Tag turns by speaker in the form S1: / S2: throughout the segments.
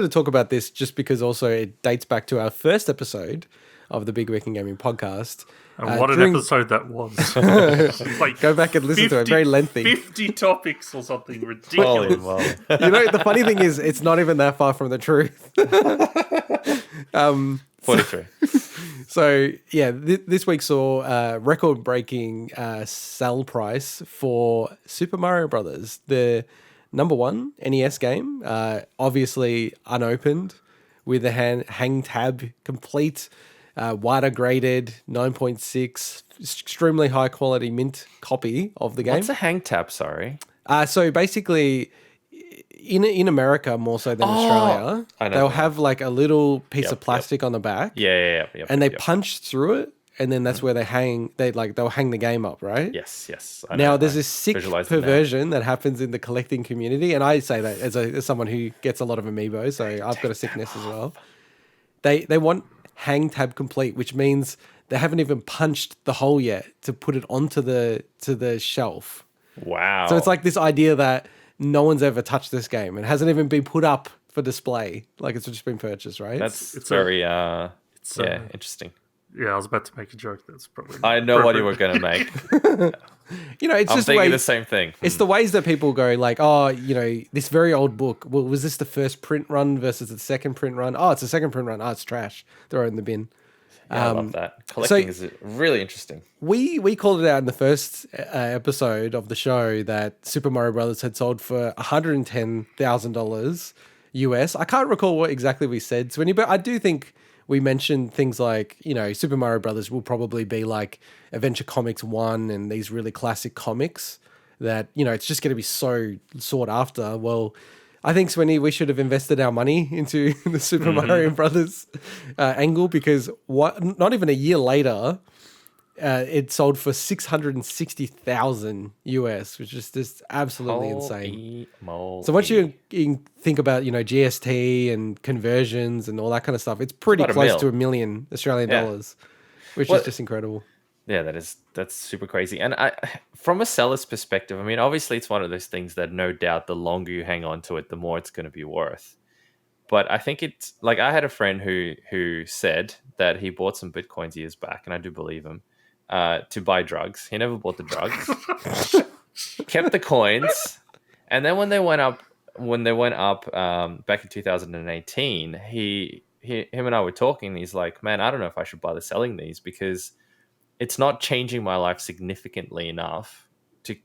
S1: to talk about this just because also it dates back to our first episode of the Big Weekend Gaming podcast.
S2: And what an episode that was. Like
S1: go back and listen to it. Very lengthy.
S2: 50 topips or something ridiculous.
S1: The funny thing is it's not even that far from the truth.
S3: 43.
S1: So, yeah, this week saw a record-breaking sell price for Super Mario Brothers, the number one NES game, obviously unopened, with a hangtab complete, WATA graded, 9.6, extremely high-quality mint copy of the game.
S3: What's a hangtab, sorry?
S1: So basically, in America more so than Australia, they'll have like a little piece of plastic on the back. And they punch through it, and then that's where they hang. They'll hang the game up, right?
S3: Yes.
S1: Now there's this sick perversion that happens in the collecting community, and I say that as someone who gets a lot of amiibo, so I've got a sickness as well. They want hang tab complete, which means they haven't even punched the hole yet to put it onto the shelf.
S3: Wow!
S1: So it's like this idea that no one's ever touched this game and hasn't even been put up for display. Like it's just been purchased, right?
S3: It's very interesting.
S2: Yeah, I was about to make a joke. That's probably.
S3: I know what you were going to make.
S1: It's
S3: I'm
S1: just
S3: thinking the same thing.
S1: It's the ways that people go like, oh, this very old book. Well, was this the first print run versus the second print run? Oh, it's the second print run. Oh, it's trash. Throw it in the bin.
S3: Yeah, I love that. Collecting is really interesting.
S1: We called it out in the first episode of the show that Super Mario Brothers had sold for $110,000 US. I can't recall what exactly we said, Swinny, but I do think we mentioned things like, Super Mario Brothers will probably be like Adventure Comics 1 and these really classic comics that, it's just going to be so sought after. Well, I think, Swinny, we should have invested our money into the Super Mario Brothers angle because not even a year later, it sold for $660,000 US, which is just absolutely insane.
S3: Moly.
S1: So once you think about, GST and conversions and all that kind of stuff, it's pretty close to $1 million Australian dollars, which is just incredible.
S3: Yeah, that's super crazy. And from a seller's perspective, I mean, obviously it's one of those things that no doubt the longer you hang on to it, the more it's going to be worth. But I think it's like I had a friend who said that he bought some Bitcoins years back, and I do believe him, to buy drugs. He never bought the drugs, kept the coins, and then when they went up back in 2018, him and I were talking. And he's like, "Man, I don't know if I should bother selling these because it's not changing my life significantly enough to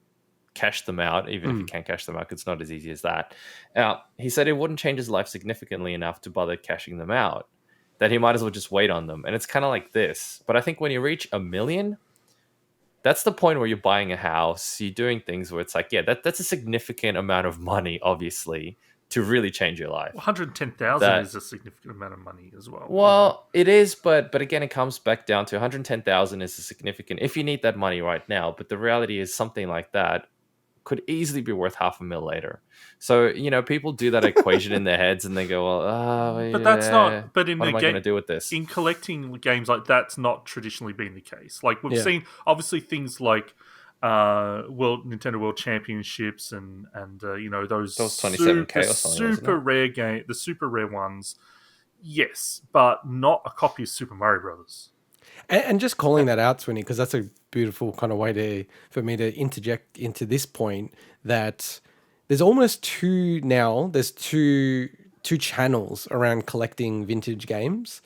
S3: cash them out, even if you can cash them out, 'cause it's not as easy as that." He said it wouldn't change his life significantly enough to bother cashing them out, that he might as well just wait on them. And it's kind of like this. But I think when you reach $1 million, that's the point where you're buying a house, you're doing things where it's like, yeah, that's a significant amount of money, obviously, to really change your life.
S2: 110,000 is a significant amount of money as well.
S3: Well, it is, but again, it comes back down to 110,000 is a significant if you need that money right now. But the reality is something like that could easily be worth $500,000 later. So people do that equation in their heads and they go, well,
S2: but that's not. But
S3: what am I going to do with this?
S2: In collecting games, like that's not traditionally been the case. Like we've seen, obviously things like Nintendo World Championships and those
S3: 27K or something,
S2: super rare game, the super rare ones. Yes, but not a copy of Super Mario Brothers.
S1: And just calling that out, Swinny, because that's a beautiful kind of way for me to interject into this point that there's almost two channels around collecting vintage games.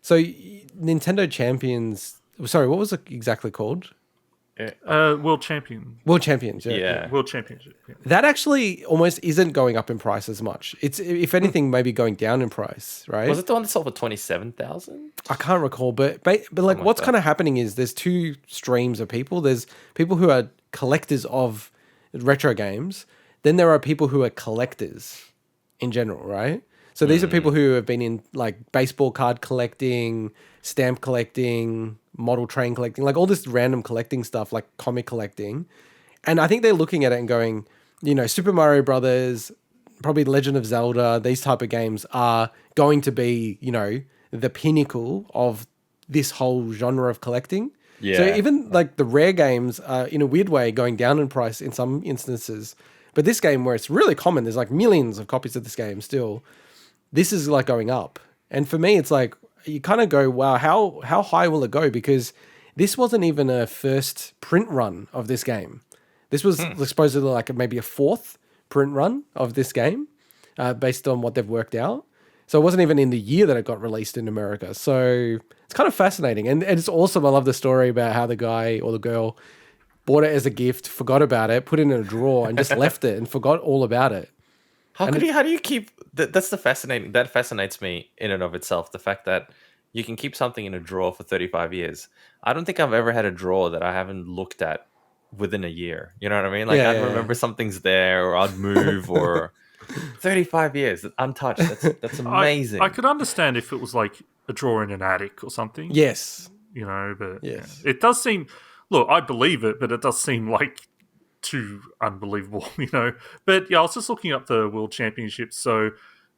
S1: So Nintendo Champions, sorry, what was it exactly called?
S2: World Champions.
S1: World
S2: Championship. Yeah.
S1: That actually almost isn't going up in price as much. It's, if anything, maybe going down in price, right?
S3: Was it the one that sold for 27,000?
S1: I can't recall, but like what's kind of happening is there's two streams of people. There's people who are collectors of retro games. Then there are people who are collectors in general, right? So these are people who have been in like baseball card collecting, stamp collecting, model train collecting, like all this random collecting stuff, like comic collecting. And I think they're looking at it and going, Super Mario Brothers, probably Legend of Zelda, these type of games are going to be, the pinnacle of this whole genre of collecting. Yeah. So even like the rare games are in a weird way going down in price in some instances. But this game where it's really common, there's like millions of copies of this game still. this is like going up. And for me, it's like you kind of go, wow, how high will it go? Because this wasn't even a first print run of this game. This was supposedly like maybe a fourth print run of this game, based on what they've worked out. So it wasn't even in the year that it got released in America. So it's kind of fascinating. And it's awesome. I love the story about how the guy or the girl bought it as a gift, forgot about it, put it in a drawer and just left it and forgot all about it.
S3: How do you keep that's the fascinating that fascinates me in and of itself, the fact that you can keep something in a drawer for 35 years. I don't think I've ever had a drawer that I haven't looked at within a year. You know what I mean? Like I'd remember something's there, or I'd move, or 35 years untouched. That's amazing.
S2: I could understand if it was like a drawer in an attic or something.
S1: Yes.
S2: You know, but
S1: yes.
S2: It does seem, look, I believe it, but it does seem like too unbelievable, you know. But yeah, I was just looking up the World Championships. So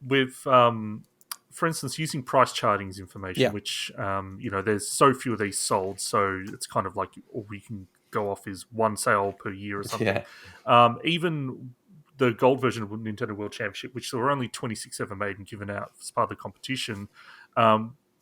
S2: with, for instance, using price charting's information, which, you know, there's so few of these sold. So it's kind of like all we can go off is one sale per year or something. Yeah. Even the gold version of Nintendo World Championship, which there were only 26 ever made and given out as part of the competition,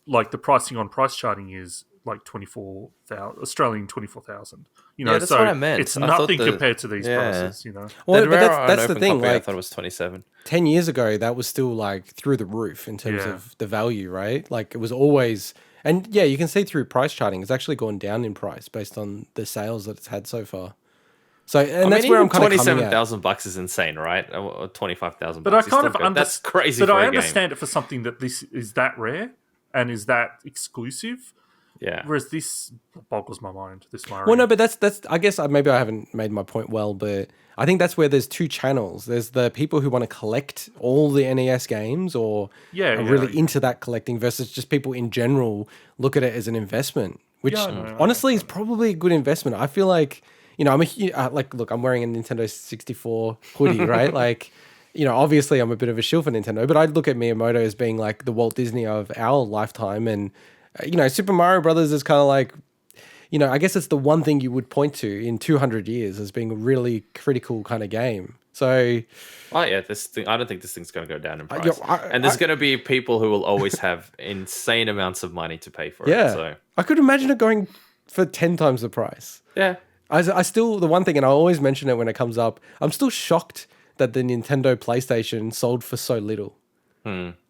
S2: like the pricing on price charting is like 24,000 Australian 24,000. You know,
S3: that's
S2: so
S3: what I meant.
S2: It's nothing compared to these prices. You know,
S1: well, but that's the thing. Like,
S3: I thought it was 27.
S1: 10 years ago, that was still like through the roof in terms of the value, right? Like it was always, and yeah, you can see through price charting, it's actually gone down in price based on the sales that it's had so far. So, and that's where I'm kind of coming at.
S3: $27,000 is insane, right? Or $25,000.
S2: But I kind of
S3: understand. That's crazy.
S2: But
S3: I
S2: understand it for something that this is that rare and is that exclusive.
S3: Yeah.
S2: Whereas this boggles my mind.
S1: Well, no, but that's. I guess maybe I haven't made my point well, but I think that's where there's two channels. There's the people who want to collect all the NES games or are really into that collecting, versus just people in general look at it as an investment, which honestly is probably a good investment. I feel like, you know, look, I'm wearing a Nintendo 64 hoodie, right? Like, you know, obviously I'm a bit of a shill for Nintendo, but I look at Miyamoto as being like the Walt Disney of our lifetime. And, you know, Super Mario Brothers is kind of like, you know, I guess it's the one thing you would point to in 200 years as being a really critical kind of game. So,
S3: I don't think this thing's going to go down in price. And there's going to be people who will always have insane amounts of money to pay for it. So
S1: I could imagine it going for 10 times the price.
S3: Yeah.
S1: I still, the one thing, and I always mention it when it comes up, I'm still shocked that the Nintendo PlayStation sold for so little.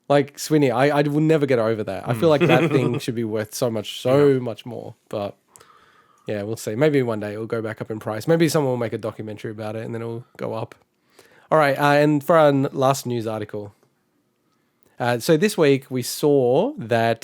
S1: Like, Swinny, I will never get over that. I feel like that thing should be worth so much more. But yeah, we'll see. Maybe one day it'll go back up in price. Maybe someone will make a documentary about it and then it'll go up. All right, and for our last news article. So this week we saw that